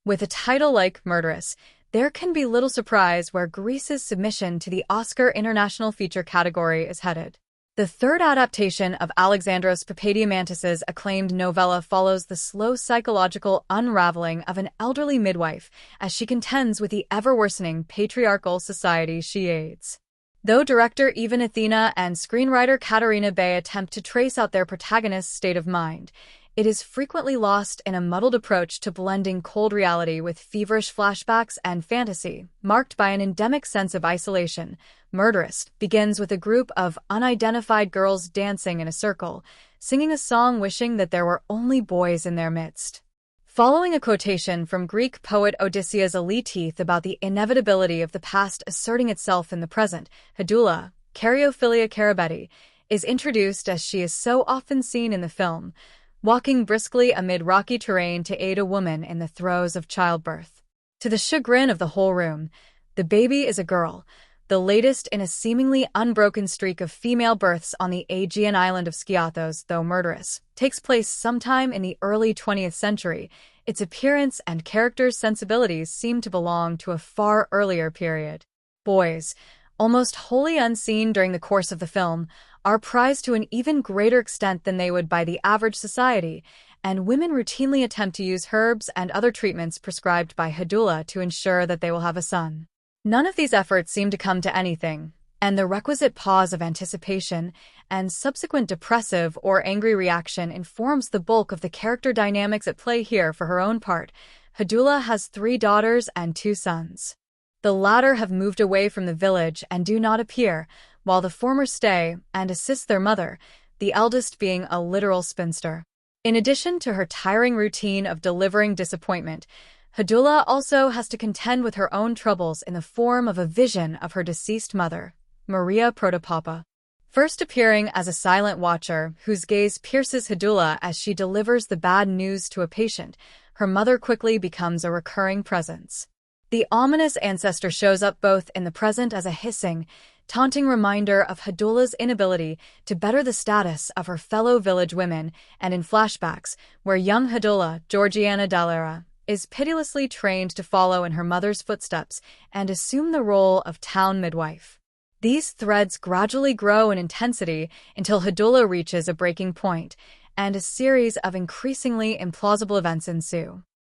With a title like Murderess, there can be little surprise where Greece's submission to the Oscar International Feature category is headed. The third adaptation of Alexandros Papadiamantis' acclaimed novella follows the slow psychological unraveling of an elderly midwife as she contends with the ever-worsening patriarchal society she aids. Though director Ivan Athena and screenwriter Katerina Bay attempt to trace out their protagonist's state of mind, it is frequently lost in a muddled approach to blending cold reality with feverish flashbacks and fantasy, marked by an endemic sense of isolation. Murderess begins with a group of unidentified girls dancing in a circle, singing a song wishing that there were only boys in their midst. Following a quotation from Greek poet Odysseus Eleates about the inevitability of the past asserting itself in the present, Hedula, Caryophilia Karabeti, is introduced as she is so often seen in the film, walking briskly amid rocky terrain to aid a woman in the throes of childbirth. To the chagrin of the whole room, the baby is a girl, the latest in a seemingly unbroken streak of female births on the Aegean island of Skiathos. Though Murderess takes place sometime in the early 20th century, its appearance and characters' sensibilities seem to belong to a far earlier period. Boys, almost wholly unseen during the course of the film, are prized to an even greater extent than they would by the average society, and women routinely attempt to use herbs and other treatments prescribed by Hedula to ensure that they will have a son. None of these efforts seem to come to anything, and the requisite pause of anticipation and subsequent depressive or angry reaction informs the bulk of the character dynamics at play here. For her own part, Hedula has 3 daughters and 2 sons. The latter have moved away from the village and do not appear, while the former stay and assist their mother, the eldest being a literal spinster. In addition to her tiring routine of delivering disappointment, Hedula also has to contend with her own troubles in the form of a vision of her deceased mother, Maria Protopapa. First appearing as a silent watcher whose gaze pierces Hedula as she delivers the bad news to a patient, her mother quickly becomes a recurring presence. The ominous ancestor shows up both in the present as a hissing, taunting reminder of Hedula's inability to better the status of her fellow village women, and in flashbacks, where young Hedula, Georgiana Dalera, is pitilessly trained to follow in her mother's footsteps and assume the role of town midwife. These threads gradually grow in intensity until Hedula reaches a breaking point, and a series of increasingly implausible events ensue.